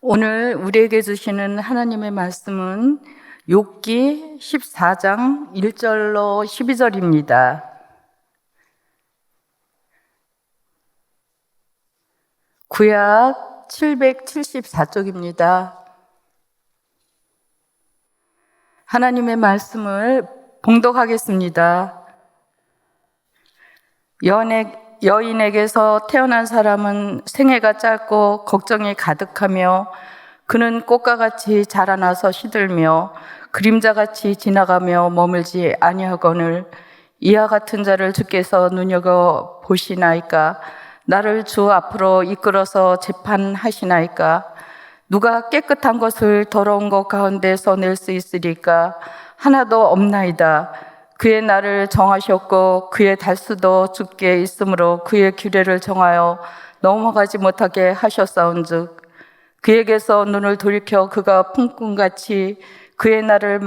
오늘 우리에게 주시는 하나님의 말씀은 욥기 14장 1절로 12절입니다. 구약 774쪽입니다. 하나님의 말씀을 봉독하겠습니다. 여인에게서 태어난 사람은 생애가 짧고 걱정이 가득하며 그는 꽃과 같이 자라나서 시들며 그림자같이 지나가며 머물지 아니하거늘 이와 같은 자를 주께서 눈여겨 보시나이까? 나를 주 앞으로 이끌어서 재판하시나이까? 누가 깨끗한 것을 더러운 것 가운데서 낼 수 있으리까? 하나도 없나이다. 그의 날을 정하셨고 그의 달수도 주께 있으므로 그의 규례를 정하여 넘어가지 못하게 하셨사온즉 그에게서 눈을 돌이켜 그가 품꾼같이 그의 날을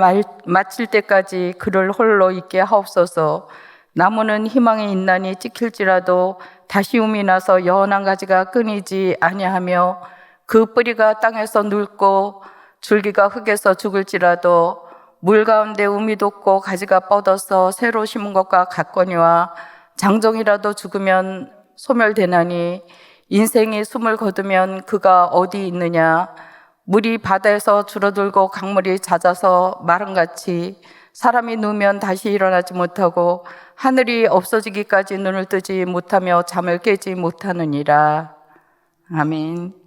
마칠 때까지 그를 홀로 있게 하옵소서. 나무는 희망이 있나니 찍힐지라도 다시움이 나서 연한 가지가 끊이지 아니하며 그 뿌리가 땅에서 늙고 줄기가 흙에서 죽을지라도 물 가운데 um이 돋고 가지가 뻗어서 새로 심은 것과 같거니와 장정이라도 죽으면 소멸되나니 인생이 숨을 거두면 그가 어디 있느냐? 물이 바다에서 줄어들고 강물이 잦아서 마른같이 사람이 누우면 다시 일어나지 못하고 하늘이 없어지기까지 눈을 뜨지 못하며 잠을 깨지 못하느니라. 아멘.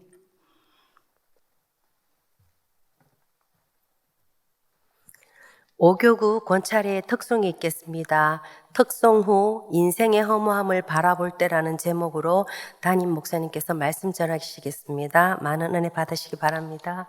오교구 권찰의 특송이 있겠습니다. 특송 후 인생의 허무함을 바라볼 때라는 제목으로 담임 목사님께서 말씀 전하시겠습니다. 많은 은혜 받으시기 바랍니다.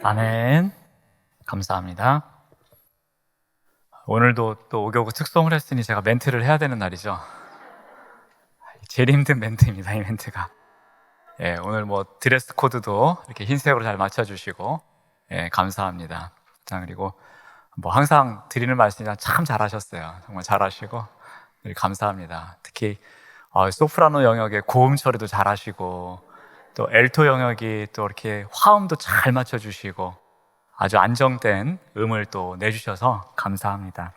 아멘. 감사합니다. 오늘도 또 오교구 특송을 했으니 제가 멘트를 해야 되는 날이죠. 제일 힘든 멘트입니다, 이 멘트가. 예, 오늘 뭐 드레스 코드도 이렇게 흰색으로 잘 맞춰주시고, 예, 감사합니다. 그리고 뭐 항상 드리는 말씀이랑 참 잘하셨어요. 정말 잘하시고, 늘 감사합니다. 특히 소프라노 영역의 고음 처리도 잘하시고, 또 엘토 영역이 또 이렇게 화음도 잘 맞춰주시고 아주 안정된 음을 또 내주셔서 감사합니다.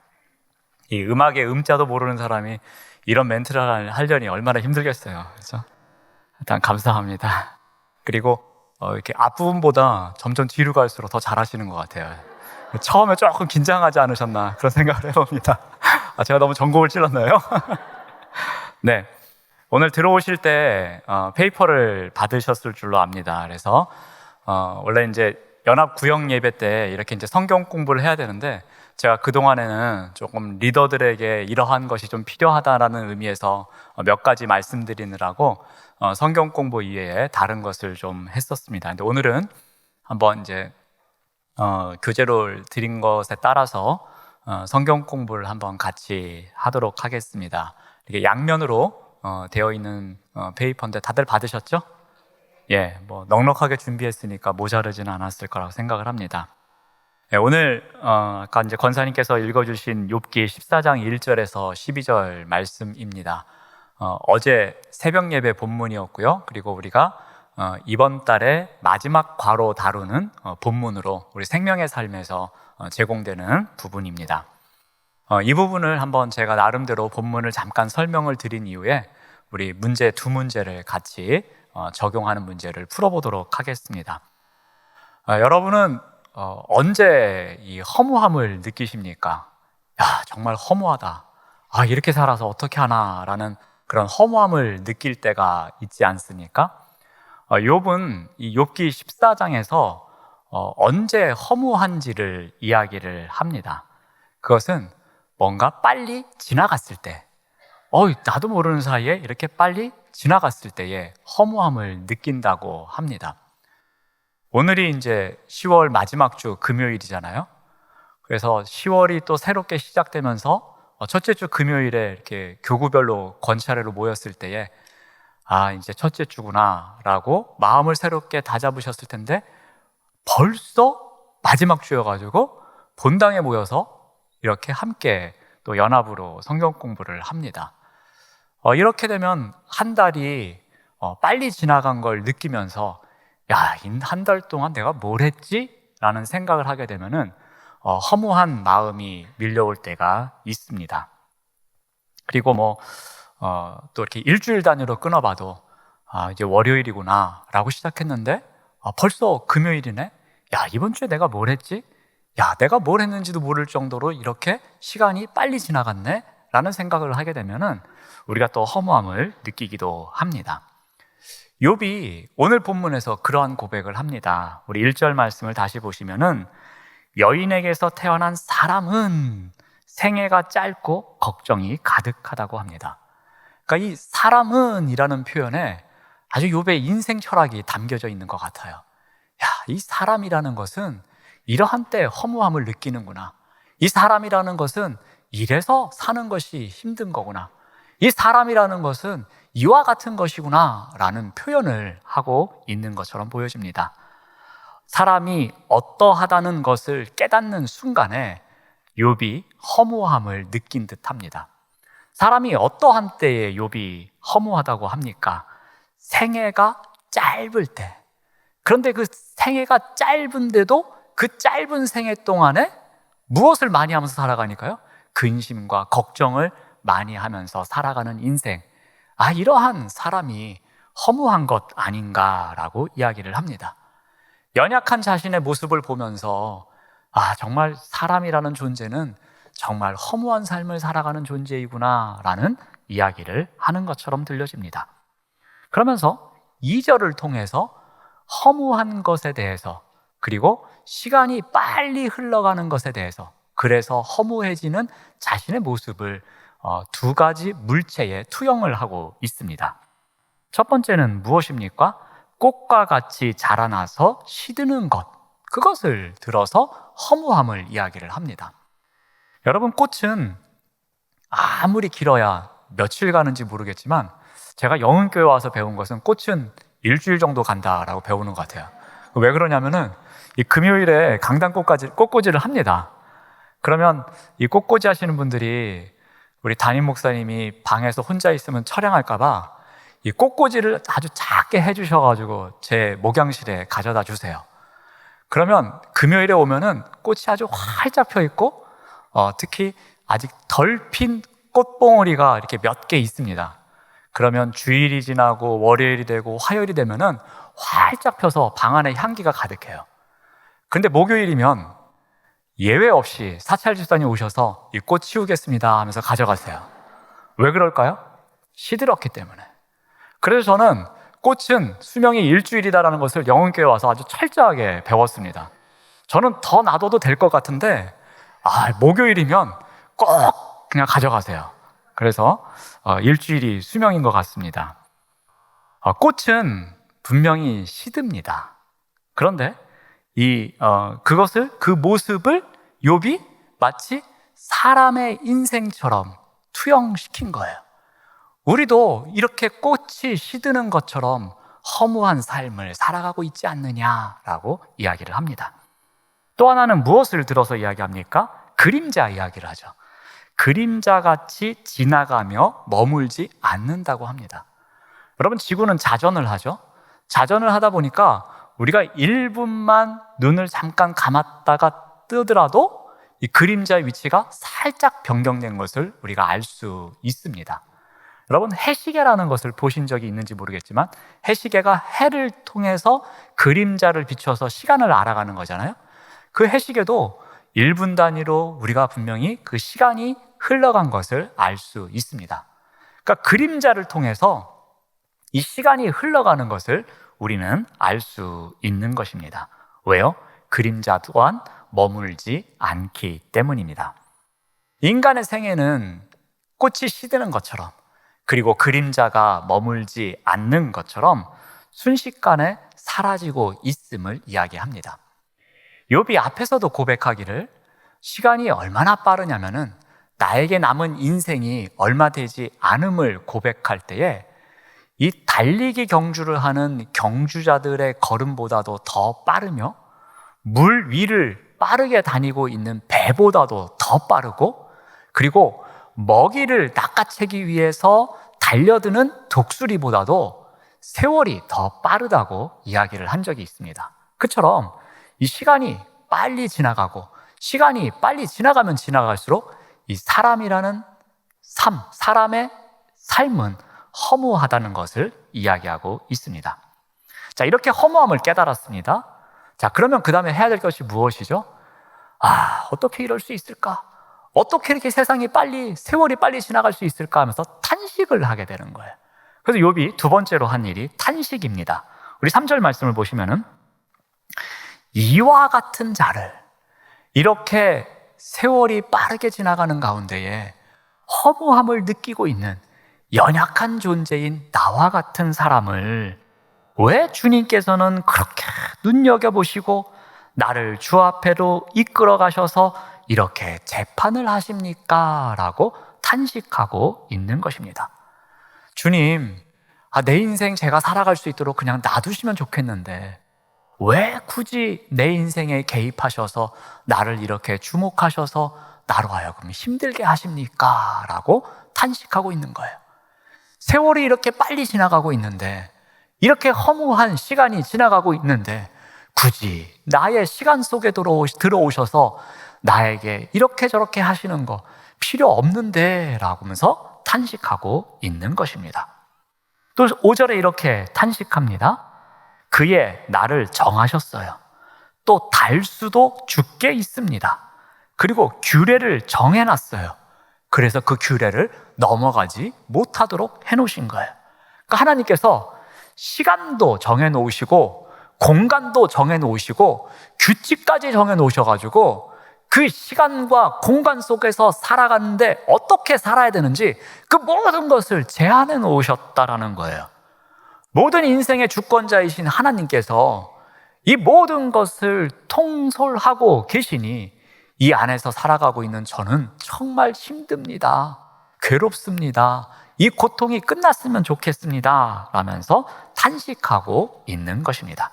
이 음악의 음자도 모르는 사람이 이런 멘트를 하려니 얼마나 힘들겠어요. 그렇죠? 일단 감사합니다. 그리고 이렇게 앞부분보다 점점 뒤로 갈수록 더 잘하시는 것 같아요. 처음에 조금 긴장하지 않으셨나 그런 생각을 해봅니다. 제가 너무 전곡을 찔렀나요? 네, 오늘 들어오실 때 페이퍼를 받으셨을 줄로 압니다. 그래서 원래 이제 연합 구역 예배 때 이렇게 이제 성경 공부를 해야 되는데 제가 그동안에는 조금 리더들에게 이러한 것이 좀 필요하다라는 의미에서 몇 가지 말씀드리느라고 성경 공부 이외에 다른 것을 좀 했었습니다. 근데 오늘은 한번 이제 교재를 드린 것에 따라서 성경 공부를 한번 같이 하도록 하겠습니다. 이게 양면으로 되어 있는 페이퍼인데 다들 받으셨죠? 예, 뭐 넉넉하게 준비했으니까 모자르지는 않았을 거라고 생각을 합니다. 예, 오늘 아까 이제 권사님께서 읽어주신 욥기 14장 1절에서 12절 말씀입니다. 어제 새벽 예배 본문이었고요. 그리고 우리가 이번 달에 마지막 과로 다루는 본문으로 우리 생명의 삶에서 제공되는 부분입니다. 이 부분을 한번 제가 나름대로 본문을 잠깐 설명을 드린 이후에 우리 문제 두 문제를 같이 적용하는 문제를 풀어보도록 하겠습니다. 여러분은 언제 이 허무함을 느끼십니까? 야, 정말 허무하다. 이렇게 살아서 어떻게 하나라는 그런 허무함을 느낄 때가 있지 않습니까? 욥은 이 욥기 14장에서 언제 허무한지를 이야기를 합니다. 그것은 뭔가 빨리 지나갔을 때, 나도 모르는 사이에 이렇게 빨리 지나갔을 때의 허무함을 느낀다고 합니다. 오늘이 이제 10월 마지막 주 금요일이잖아요. 그래서 10월이 또 새롭게 시작되면서 첫째 주 금요일에 이렇게 교구별로 권차례로 모였을 때에 이제 첫째 주구나 라고 마음을 새롭게 다잡으셨을 텐데 벌써 마지막 주여가지고 본당에 모여서 이렇게 함께 또 연합으로 성경 공부를 합니다. 이렇게 되면 한 달이 빨리 지나간 걸 느끼면서 한 달 동안 내가 뭘 했지? 라는 생각을 하게 되면은 허무한 마음이 밀려올 때가 있습니다. 그리고 또 이렇게 일주일 단위로 끊어봐도 이제 월요일이구나 라고 시작했는데 벌써 금요일이네? 이번 주에 내가 뭘 했지? 내가 뭘 했는지도 모를 정도로 이렇게 시간이 빨리 지나갔네? 라는 생각을 하게 되면은 우리가 또 허무함을 느끼기도 합니다. 욥이 오늘 본문에서 그러한 고백을 합니다. 우리 1절 말씀을 다시 보시면은 여인에게서 태어난 사람은 생애가 짧고 걱정이 가득하다고 합니다. 그러니까 이 사람은 이라는 표현에 아주 욥의 인생 철학이 담겨져 있는 것 같아요. 이 사람이라는 것은 이러한 때 허무함을 느끼는구나. 이 사람이라는 것은 이래서 사는 것이 힘든 거구나. 이 사람이라는 것은 이와 같은 것이구나 라는 표현을 하고 있는 것처럼 보여집니다. 사람이 어떠하다는 것을 깨닫는 순간에 욥이 허무함을 느낀 듯합니다. 사람이 어떠한 때에 욥이 허무하다고 합니까? 생애가 짧을 때. 그런데 그 생애가 짧은데도 그 짧은 생애 동안에 무엇을 많이 하면서 살아가니까요? 근심과 걱정을 많이 하면서 살아가는 인생. 이러한 사람이 허무한 것 아닌가라고 이야기를 합니다. 연약한 자신의 모습을 보면서 정말 사람이라는 존재는 정말 허무한 삶을 살아가는 존재이구나 라는 이야기를 하는 것처럼 들려집니다. 그러면서 2절을 통해서 허무한 것에 대해서 그리고 시간이 빨리 흘러가는 것에 대해서 그래서 허무해지는 자신의 모습을 두 가지 물체에 투영을 하고 있습니다. 첫 번째는 무엇입니까? 꽃과 같이 자라나서 시드는 것, 그것을 들어서 허무함을 이야기를 합니다. 여러분, 꽃은 아무리 길어야 며칠 가는지 모르겠지만 제가 영흥교회 와서 배운 것은 꽃은 일주일 정도 간다라고 배우는 것 같아요. 왜 그러냐면은 이 금요일에 강당 꽃꽂이를 합니다. 그러면 이 꽃꽂이 하시는 분들이 우리 담임 목사님이 방에서 혼자 있으면 처량할까 봐 이 꽃꽂이를 아주 작게 해주셔가지고 제 목양실에 가져다 주세요. 그러면 금요일에 오면은 꽃이 아주 활짝 펴 있고 특히 아직 덜 핀 꽃봉오리가 이렇게 몇 개 있습니다. 그러면 주일이 지나고 월요일이 되고 화요일이 되면은 활짝 펴서 방 안에 향기가 가득해요. 근데 목요일이면 예외 없이 사찰 집사님 오셔서 이 꽃 치우겠습니다 하면서 가져가세요. 왜 그럴까요? 시들었기 때문에. 그래서 저는 꽃은 수명이 일주일이다라는 것을 영혼교회 와서 아주 철저하게 배웠습니다. 저는 더 놔둬도 될 것 같은데 목요일이면 꼭 그냥 가져가세요. 그래서 일주일이 수명인 것 같습니다. 꽃은 분명히 시듭니다. 그런데 그 모습을 욥이 마치 사람의 인생처럼 투영시킨 거예요. 우리도 이렇게 꽃이 시드는 것처럼 허무한 삶을 살아가고 있지 않느냐라고 이야기를 합니다. 또 하나는 무엇을 들어서 이야기합니까? 그림자 이야기를 하죠. 그림자같이 지나가며 머물지 않는다고 합니다. 여러분, 지구는 자전을 하죠. 자전을 하다 보니까 우리가 1분만 눈을 잠깐 감았다가 뜨더라도 이 그림자의 위치가 살짝 변경된 것을 우리가 알 수 있습니다. 여러분, 해시계라는 것을 보신 적이 있는지 모르겠지만 해시계가 해를 통해서 그림자를 비춰서 시간을 알아가는 거잖아요. 그 해시계도 1분 단위로 우리가 분명히 그 시간이 흘러간 것을 알 수 있습니다. 그러니까 그림자를 통해서 이 시간이 흘러가는 것을 우리는 알 수 있는 것입니다. 왜요? 그림자 또한 머물지 않기 때문입니다. 인간의 생애는 꽃이 시드는 것처럼, 그리고 그림자가 머물지 않는 것처럼 순식간에 사라지고 있음을 이야기합니다. 욥이 앞에서도 고백하기를 시간이 얼마나 빠르냐면은 나에게 남은 인생이 얼마 되지 않음을 고백할 때에 이 달리기 경주를 하는 경주자들의 걸음보다도 더 빠르며 물 위를 빠르게 다니고 있는 배보다도 더 빠르고, 그리고 먹이를 낚아채기 위해서 달려드는 독수리보다도 세월이 더 빠르다고 이야기를 한 적이 있습니다. 그처럼 이 시간이 빨리 지나가고, 시간이 빨리 지나가면 지나갈수록 이 사람이라는 사람의 삶은 허무하다는 것을 이야기하고 있습니다. 자, 이렇게 허무함을 깨달았습니다. 자, 그러면 그 다음에 해야 될 것이 무엇이죠? 어떻게 이럴 수 있을까? 어떻게 이렇게 세월이 빨리 지나갈 수 있을까 하면서 탄식을 하게 되는 거예요. 그래서 욥이 두 번째로 한 일이 탄식입니다. 우리 3절 말씀을 보시면은 이와 같은 자를, 이렇게 세월이 빠르게 지나가는 가운데에 허무함을 느끼고 있는 연약한 존재인 나와 같은 사람을 왜 주님께서는 그렇게 눈여겨보시고 나를 주 앞에로 이끌어 가셔서 이렇게 재판을 하십니까? 라고 탄식하고 있는 것입니다. 주님, 내 인생 제가 살아갈 수 있도록 그냥 놔두시면 좋겠는데 왜 굳이 내 인생에 개입하셔서 나를 이렇게 주목하셔서 나로 하여금 힘들게 하십니까? 라고 탄식하고 있는 거예요. 세월이 이렇게 빨리 지나가고 있는데, 이렇게 허무한 시간이 지나가고 있는데 굳이 나의 시간 속에 들어오셔서 나에게 이렇게 저렇게 하시는 거 필요 없는데 라고 하면서 탄식하고 있는 것입니다. 또 5절에 이렇게 탄식합니다. 그의 나를 정하셨어요. 또 달수도 주께 있습니다. 그리고 규례를 정해놨어요. 그래서 그 규례를 넘어가지 못하도록 해놓으신 거예요. 그러니까 하나님께서 시간도 정해놓으시고 공간도 정해놓으시고 규칙까지 정해놓으셔가지고 그 시간과 공간 속에서 살아가는데 어떻게 살아야 되는지 그 모든 것을 제한해 놓으셨다라는 거예요. 모든 인생의 주권자이신 하나님께서 이 모든 것을 통솔하고 계시니 이 안에서 살아가고 있는 저는 정말 힘듭니다. 괴롭습니다. 이 고통이 끝났으면 좋겠습니다. 라면서 탄식하고 있는 것입니다.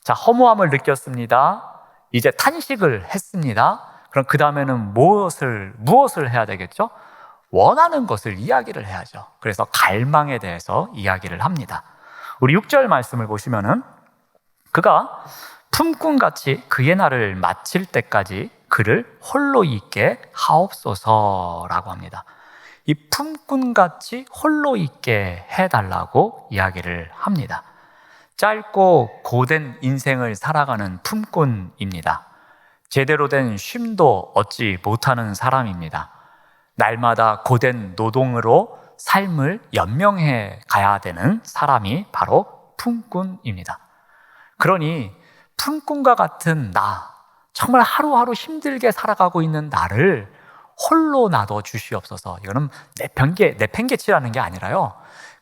자, 허무함을 느꼈습니다. 이제 탄식을 했습니다. 그럼 그 다음에는 무엇을 해야 되겠죠? 원하는 것을 이야기를 해야죠. 그래서 갈망에 대해서 이야기를 합니다. 우리 6절 말씀을 보시면은 그가 품꾼같이 그의 날을 마칠 때까지 그를 홀로 있게 하옵소서라고 합니다. 이 품꾼같이 홀로 있게 해달라고 이야기를 합니다. 짧고 고된 인생을 살아가는 품꾼입니다. 제대로 된 쉼도 얻지 못하는 사람입니다. 날마다 고된 노동으로 삶을 연명해 가야 되는 사람이 바로 품꾼입니다. 그러니 품꾼과 같은 나, 정말 하루하루 힘들게 살아가고 있는 나를 홀로 놔둬 주시옵소서. 이거는 내팽개치라는 게 아니라요,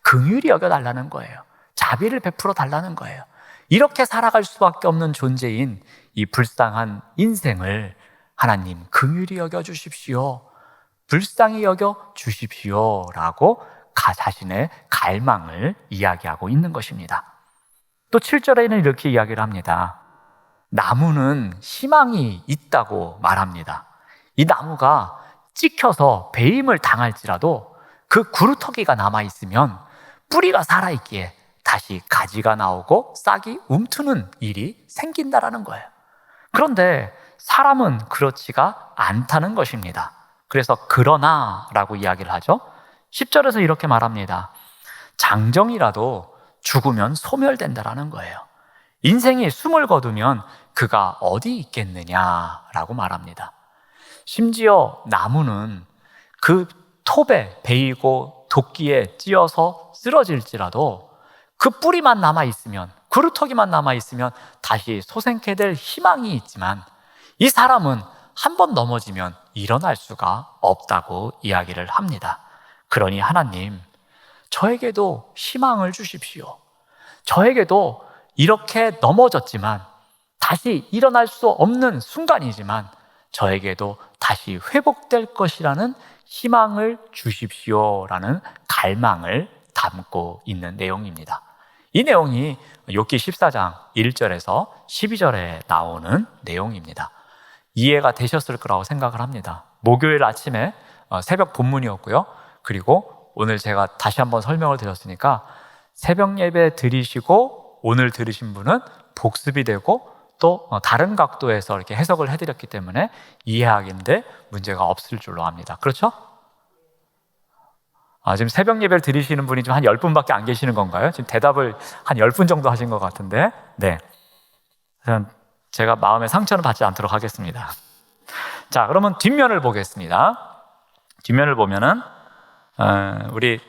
긍휼히 여겨달라는 거예요. 자비를 베풀어 달라는 거예요. 이렇게 살아갈 수밖에 없는 존재인 이 불쌍한 인생을 하나님 긍휼히 여겨 주십시오, 불쌍히 여겨 주십시오 라고 자신의 갈망을 이야기하고 있는 것입니다. 또 7절에는 이렇게 이야기를 합니다. 나무는 희망이 있다고 말합니다. 이 나무가 찍혀서 배임을 당할지라도 그 구루터기가 남아있으면 뿌리가 살아있기에 다시 가지가 나오고 싹이 움트는 일이 생긴다라는 거예요. 그런데 사람은 그렇지가 않다는 것입니다. 그래서 그러나 라고 이야기를 하죠. 10절에서 이렇게 말합니다. 장정이라도 죽으면 소멸된다라는 거예요. 인생이 숨을 거두면 그가 어디 있겠느냐라고 말합니다. 심지어 나무는 그 톱에 베이고 도끼에 찧어서 쓰러질지라도 그 뿌리만 남아있으면, 그루터기만 남아있으면 다시 소생케 될 희망이 있지만, 이 사람은 한 번 넘어지면 일어날 수가 없다고 이야기를 합니다. 그러니 하나님, 저에게도 희망을 주십시오. 저에게도 이렇게 넘어졌지만 다시 일어날 수 없는 순간이지만 저에게도 다시 회복될 것이라는 희망을 주십시오라는 갈망을 담고 있는 내용입니다. 이 내용이 욥기 14장 1절에서 12절에 나오는 내용입니다. 이해가 되셨을 거라고 생각을 합니다. 목요일 아침에 새벽 본문이었고요. 그리고 오늘 제가 다시 한번 설명을 드렸으니까 새벽 예배 드리시고 오늘 들으신 분은 복습이 되고 또 다른 각도에서 이렇게 해석을 해드렸기 때문에 이해하기인데 문제가 없을 줄로 압니다. 그렇죠? 지금 새벽 예배를 드리시는 분이 좀 한 10분밖에 안 계시는 건가요? 지금 대답을 한 10분 정도 하신 것 같은데, 네. 제가 마음의 상처는 받지 않도록 하겠습니다. 자, 그러면 뒷면을 보겠습니다. 뒷면을 보면은, 우리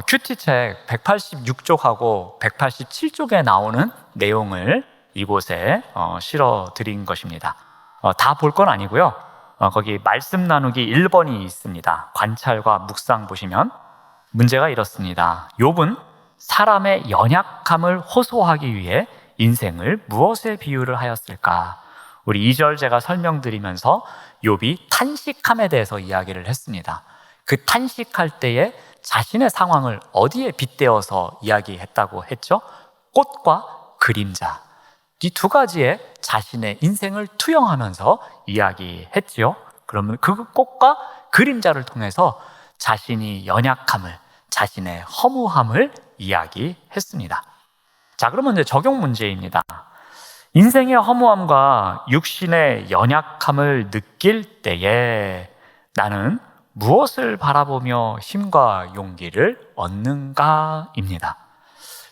큐티책 186쪽하고 187쪽에 나오는 내용을 이곳에 실어 드린 것입니다. 다 볼 건 아니고요. 거기 말씀 나누기 1번이 있습니다. 관찰과 묵상 보시면 문제가 이렇습니다. 욥은 사람의 연약함을 호소하기 위해 인생을 무엇에 비유를 하였을까? 우리 2절 제가 설명드리면서 욥이 탄식함에 대해서 이야기를 했습니다. 그 탄식할 때에 자신의 상황을 어디에 빗대어서 이야기했다고 했죠? 꽃과 그림자, 이 두 가지에 자신의 인생을 투영하면서 이야기했지요. 그러면 그 꽃과 그림자를 통해서 자신이 연약함을, 자신의 허무함을 이야기했습니다. 자, 그러면 이제 적용 문제입니다. 인생의 허무함과 육신의 연약함을 느낄 때에 나는 무엇을 바라보며 힘과 용기를 얻는가입니다.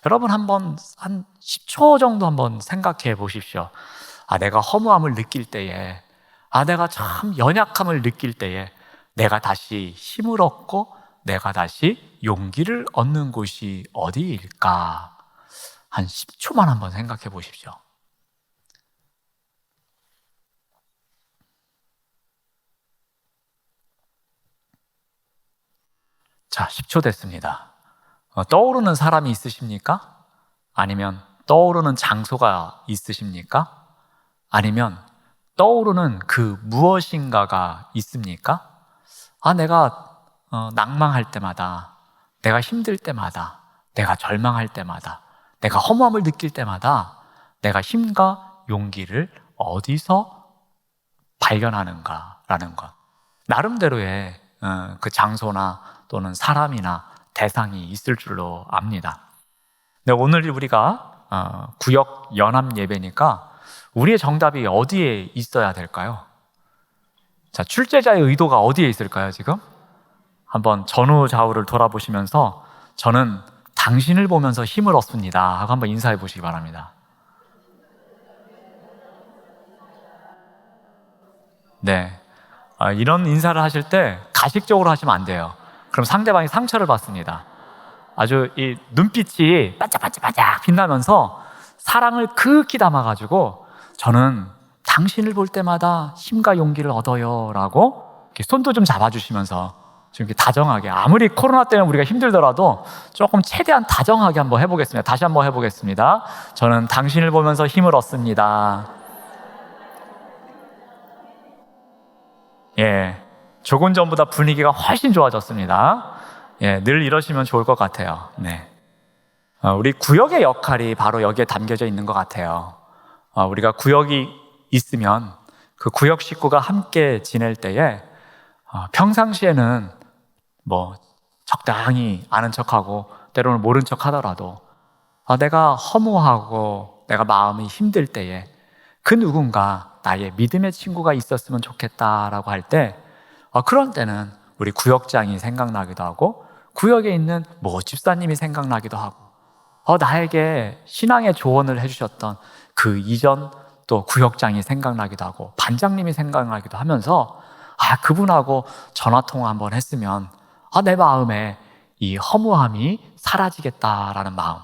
여러분 한번 한 10초 정도 한번 생각해 보십시오. 내가 허무함을 느낄 때에, 내가 참 연약함을 느낄 때에 내가 다시 힘을 얻고 내가 다시 용기를 얻는 곳이 어디일까? 한 10초만 한번 생각해 보십시오. 자, 10초 됐습니다. 떠오르는 사람이 있으십니까? 아니면 떠오르는 장소가 있으십니까? 아니면 떠오르는 그 무엇인가가 있습니까? 내가 낭망할 때마다, 내가 힘들 때마다, 내가 절망할 때마다, 내가 허무함을 느낄 때마다 내가 힘과 용기를 어디서 발견하는가라는 것. 나름대로의 그 장소나 또는 사람이나 대상이 있을 줄로 압니다. 근데 오늘 우리가 구역 연합 예배니까 우리의 정답이 어디에 있어야 될까요? 자, 출제자의 의도가 어디에 있을까요, 지금? 한번 전후 좌우를 돌아보시면서 저는 당신을 보면서 힘을 얻습니다 하고 한번 인사해 보시기 바랍니다. 네, 이런 인사를 하실 때 가식적으로 하시면 안 돼요. 그럼 상대방이 상처를 받습니다. 아주 이 눈빛이 반짝반짝반짝 빛나면서 사랑을 극히 담아가지고 저는 당신을 볼 때마다 힘과 용기를 얻어요 라고 이렇게 손도 좀 잡아주시면서 좀 이렇게 다정하게, 아무리 코로나 때문에 우리가 힘들더라도 조금 최대한 다정하게 한번 해보겠습니다. 다시 한번 해보겠습니다. 저는 당신을 보면서 힘을 얻습니다. 예, 조금 전보다 분위기가 훨씬 좋아졌습니다. 예, 늘 이러시면 좋을 것 같아요. 네. 우리 구역의 역할이 바로 여기에 담겨져 있는 것 같아요. 우리가 구역이 있으면 그 구역 식구가 함께 지낼 때에 평상시에는 뭐 적당히 아는 척하고 때로는 모른 척 하더라도 내가 허무하고 내가 마음이 힘들 때에 그 누군가 나의 믿음의 친구가 있었으면 좋겠다라고 할 때 그런 때는 우리 구역장이 생각나기도 하고 구역에 있는 뭐 집사님이 생각나기도 하고 나에게 신앙의 조언을 해주셨던 그 이전 또 구역장이 생각나기도 하고 반장님이 생각나기도 하면서 그분하고 전화통화 한번 했으면 내 마음에 이 허무함이 사라지겠다라는 마음,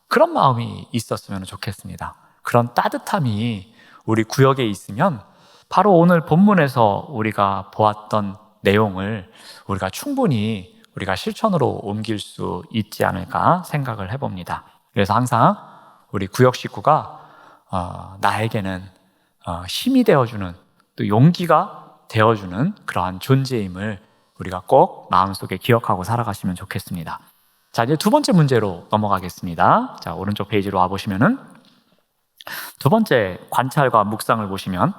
그런 마음이 있었으면 좋겠습니다. 그런 따뜻함이 우리 구역에 있으면 바로 오늘 본문에서 우리가 보았던 내용을 우리가 충분히 우리가 실천으로 옮길 수 있지 않을까 생각을 해봅니다. 그래서 항상 우리 구역 식구가 나에게는 힘이 되어주는, 또 용기가 되어주는 그러한 존재임을 우리가 꼭 마음속에 기억하고 살아가시면 좋겠습니다. 자, 이제 두 번째 문제로 넘어가겠습니다. 자, 오른쪽 페이지로 와보시면은 두 번째 관찰과 묵상을 보시면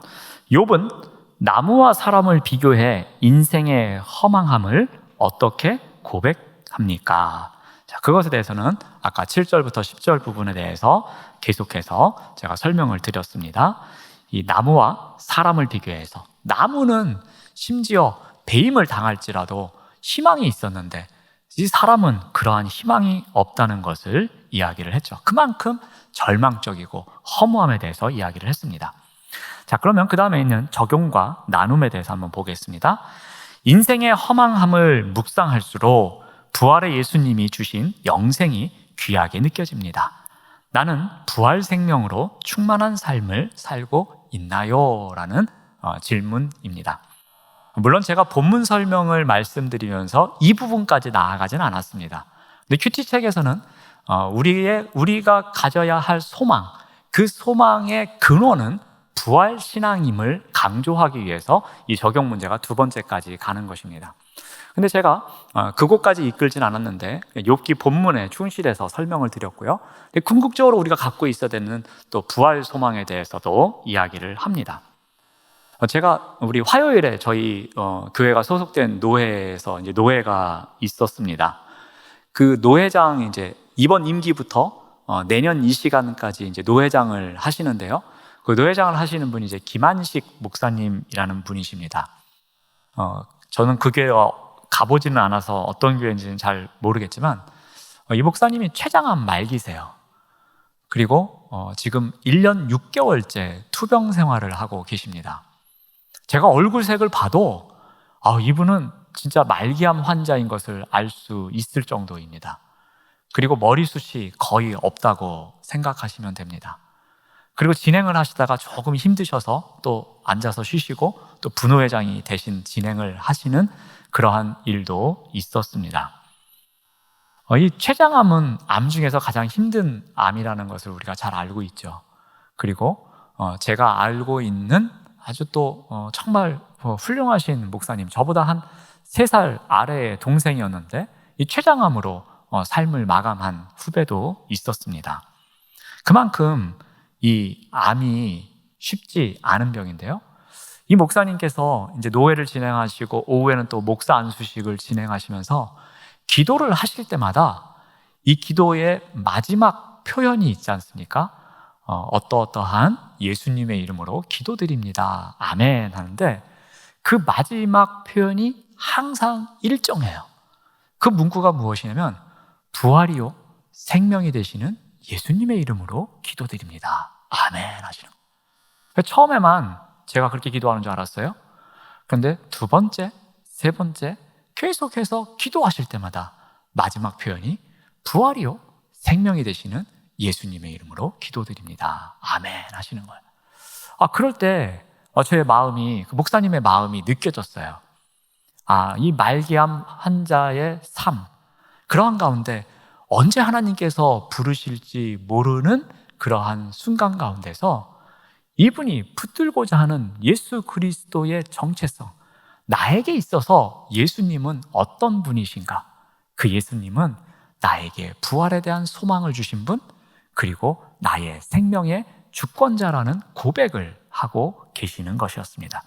욥은 나무와 사람을 비교해 인생의 허망함을 어떻게 고백합니까? 자, 그것에 대해서는 아까 7절부터 10절 부분에 대해서 계속해서 제가 설명을 드렸습니다. 이 나무와 사람을 비교해서, 나무는 심지어 배임을 당할지라도 희망이 있었는데 이 사람은 그러한 희망이 없다는 것을 이야기를 했죠. 그만큼 절망적이고 허무함에 대해서 이야기를 했습니다. 자, 그러면 그 다음에 있는 적용과 나눔에 대해서 한번 보겠습니다. 인생의 허망함을 묵상할수록 부활의 예수님이 주신 영생이 귀하게 느껴집니다. 나는 부활 생명으로 충만한 삶을 살고 있나요? 라는 질문입니다. 물론 제가 본문 설명을 말씀드리면서 이 부분까지 나아가지는 않았습니다. 근데 큐티 책에서는 우리가 가져야 할 소망, 그 소망의 근원은 부활 신앙임을 강조하기 위해서 이 적용 문제가 두 번째까지 가는 것입니다. 근데 제가 그곳까지 이끌진 않았는데 욥기 본문에 충실해서 설명을 드렸고요. 근데 궁극적으로 우리가 갖고 있어야 되는 또 부활 소망에 대해서도 이야기를 합니다. 제가 우리 화요일에 저희 교회가 소속된 노회에서 이제 노회가 있었습니다. 그 노회장 이제 이번 임기부터 내년 이 시간까지 이제 노회장을 하시는데요. 그 노회장을 하시는 분이 이제 김한식 목사님이라는 분이십니다. 저는 그 교회 가보지는 않아서 어떤 교회인지는 잘 모르겠지만 이 목사님이 췌장암 말기세요. 그리고 지금 1년 6개월째 투병 생활을 하고 계십니다. 제가 얼굴색을 봐도 이분은 진짜 말기암 환자인 것을 알 수 있을 정도입니다. 그리고 머리숱이 거의 없다고 생각하시면 됩니다. 그리고 진행을 하시다가 조금 힘드셔서 또 앉아서 쉬시고 또 분호회장이 대신 진행을 하시는 그러한 일도 있었습니다. 이 췌장암은 암 중에서 가장 힘든 암이라는 것을 우리가 잘 알고 있죠. 그리고 제가 알고 있는 아주 또 정말 훌륭하신 목사님, 저보다 한 3살 아래의 동생이었는데 이 췌장암으로 삶을 마감한 후배도 있었습니다. 그만큼 이 암이 쉽지 않은 병인데요. 이 목사님께서 이제 노회를 진행하시고 오후에는 또 목사 안수식을 진행하시면서 기도를 하실 때마다 이 기도의 마지막 표현이 있지 않습니까? 어떠어떠한 예수님의 이름으로 기도드립니다. 아멘 하는데 그 마지막 표현이 항상 일정해요. 그 문구가 무엇이냐면 부활이요 생명이 되시는 예수님의 이름으로 기도드립니다. 아멘 하시는 거예요. 처음에만 제가 그렇게 기도하는 줄 알았어요. 그런데 두 번째, 세 번째 계속해서 기도하실 때마다 마지막 표현이 부활이요 생명이 되시는 예수님의 이름으로 기도드립니다. 아멘 하시는 거예요. 그럴 때 저의 마음이, 그 목사님의 마음이 느껴졌어요. 이 말기암 환자의 삶, 그러한 가운데 언제 하나님께서 부르실지 모르는 그러한 순간 가운데서 이분이 붙들고자 하는 예수 그리스도의 정체성, 나에게 있어서 예수님은 어떤 분이신가? 그 예수님은 나에게 부활에 대한 소망을 주신 분, 그리고 나의 생명의 주권자라는 고백을 하고 계시는 것이었습니다.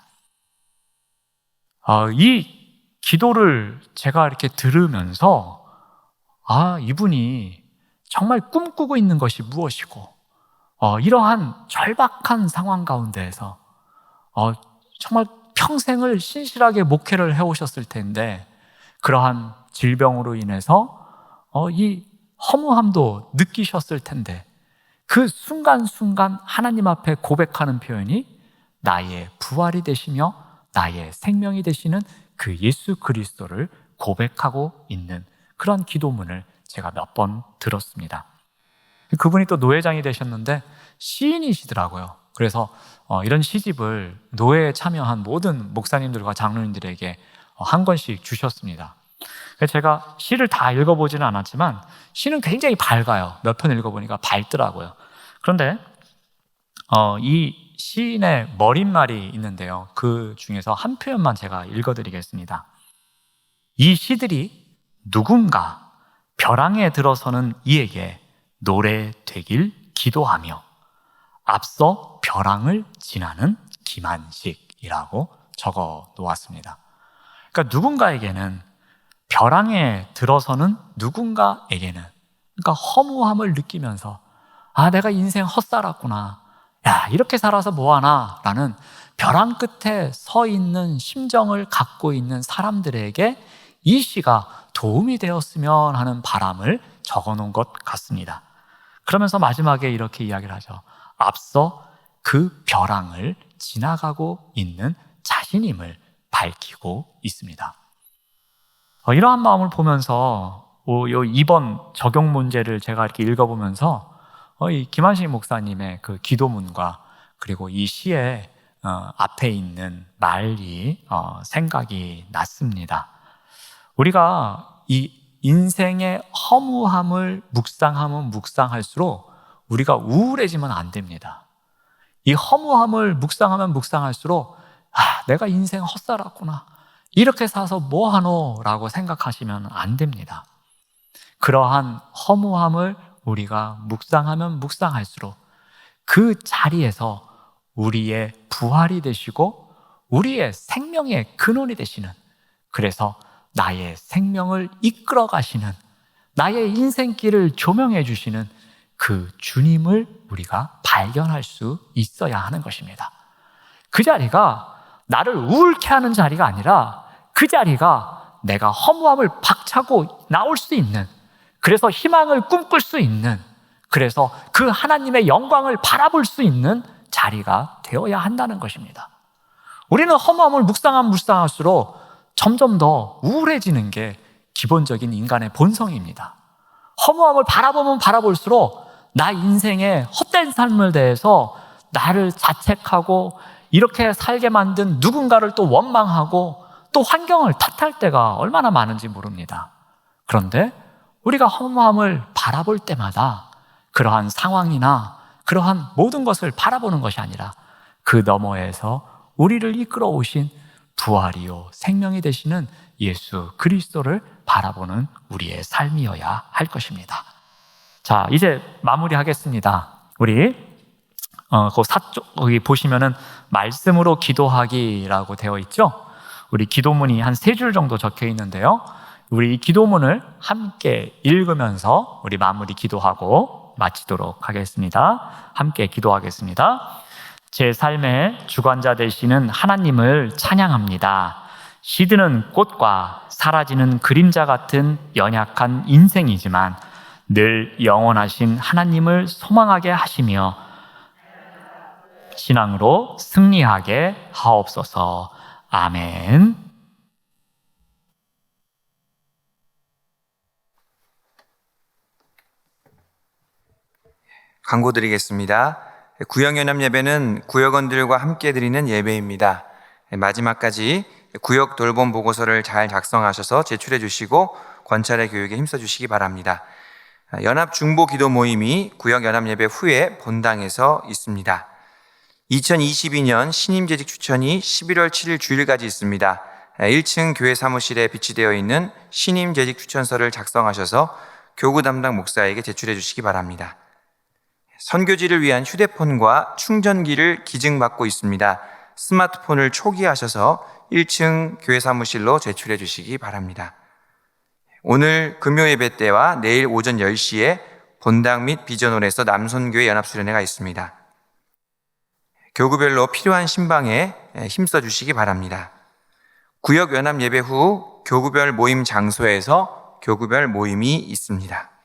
이 기도를 제가 이렇게 들으면서 이분이 정말 꿈꾸고 있는 것이 무엇이고 이러한 절박한 상황 가운데에서 정말 평생을 신실하게 목회를 해오셨을 텐데 그러한 질병으로 인해서 이 허무함도 느끼셨을 텐데 그 순간순간 하나님 앞에 고백하는 표현이 나의 부활이 되시며 나의 생명이 되시는 그 예수 그리스도를 고백하고 있는 그런 기도문을 제가 몇 번 들었습니다. 그분이 또 노회장이 되셨는데 시인이시더라고요. 그래서 이런 시집을 노회에 참여한 모든 목사님들과 장로님들에게 한 권씩 주셨습니다. 제가 시를 다 읽어보지는 않았지만 시는 굉장히 밝아요. 몇 편 읽어보니까 밝더라고요. 그런데 이 시인의 머릿말이 있는데요. 그 중에서 한 표현만 제가 읽어드리겠습니다. 이 시들이 누군가 벼랑에 들어서는 이에게 노래 되길 기도하며 앞서 벼랑을 지나는 기만식이라고 적어 놓았습니다. 그러니까 누군가에게는 벼랑에 들어서는 누군가에게는 그러니까 허무함을 느끼면서 내가 인생 헛살았구나. 이렇게 살아서 뭐하나 라는 벼랑 끝에 서 있는 심정을 갖고 있는 사람들에게 이 시가 도움이 되었으면 하는 바람을 적어놓은 것 같습니다. 그러면서 마지막에 이렇게 이야기를 하죠. 앞서 그 벼랑을 지나가고 있는 자신임을 밝히고 있습니다. 이러한 마음을 보면서 이번 적용 문제를 제가 이렇게 읽어보면서 이 김한식 목사님의 그 기도문과 그리고 이 시의 앞에 있는 말이 생각이 났습니다. 우리가 이 인생의 허무함을 묵상하면 묵상할수록 우리가 우울해지면 안 됩니다. 이 허무함을 묵상하면 묵상할수록 내가 인생 헛살았구나. 이렇게 사서 뭐하노? 라고 생각하시면 안 됩니다. 그러한 허무함을 우리가 묵상하면 묵상할수록 그 자리에서 우리의 부활이 되시고 우리의 생명의 근원이 되시는, 그래서 나의 생명을 이끌어 가시는, 나의 인생길을 조명해 주시는 그 주님을 우리가 발견할 수 있어야 하는 것입니다. 그 자리가 나를 우울케 하는 자리가 아니라 그 자리가 내가 허무함을 박차고 나올 수 있는, 그래서 희망을 꿈꿀 수 있는, 그래서 그 하나님의 영광을 바라볼 수 있는 자리가 되어야 한다는 것입니다. 우리는 허무함을 묵상하면 묵상할수록 점점 더 우울해지는 게 기본적인 인간의 본성입니다. 허무함을 바라보면 바라볼수록 나 인생의 헛된 삶을 대해서 나를 자책하고 이렇게 살게 만든 누군가를 또 원망하고 또 환경을 탓할 때가 얼마나 많은지 모릅니다. 그런데 우리가 허무함을 바라볼 때마다 그러한 상황이나 그러한 모든 것을 바라보는 것이 아니라 그 너머에서 우리를 이끌어 오신 부활이요 생명이 되시는 예수 그리스도를 바라보는 우리의 삶이어야 할 것입니다. 자, 이제 마무리하겠습니다. 우리 거기 보시면은 말씀으로 기도하기라고 되어 있죠. 우리 기도문이 한 3줄 정도 적혀 있는데요. 우리 이 기도문을 함께 읽으면서 우리 마무리 기도하고 마치도록 하겠습니다. 함께 기도하겠습니다. 제 삶의 주관자 되시는 하나님을 찬양합니다. 시드는 꽃과 사라지는 그림자 같은 연약한 인생이지만 늘 영원하신 하나님을 소망하게 하시며 신앙으로 승리하게 하옵소서. 아멘. 광고 드리겠습니다. 구역연합 예배는 구역원들과 함께 드리는 예배입니다. 마지막까지 구역 돌봄 보고서를 잘 작성하셔서 제출해 주시고 권찰의 교육에 힘써 주시기 바랍니다. 연합 중보 기도 모임이 구역연합 예배 후에 본당에서 있습니다. 2022년 신임재직 추천이 11월 7일 주일까지 있습니다. 1층 교회 사무실에 비치되어 있는 신임재직 추천서를 작성하셔서 교구 담당 목사에게 제출해 주시기 바랍니다. 선교지를 위한 휴대폰과 충전기를 기증받고 있습니다. 스마트폰을 초기하셔서 1층 교회 사무실로 제출해 주시기 바랍니다. 오늘 금요 예배 때와 내일 오전 10시에 본당 및 비전홀에서 남손교회 연합수련회가 있습니다. 교구별로 필요한 신방에 힘써 주시기 바랍니다. 구역 연합 예배 후 교구별 모임 장소에서 교구별 모임이 있습니다.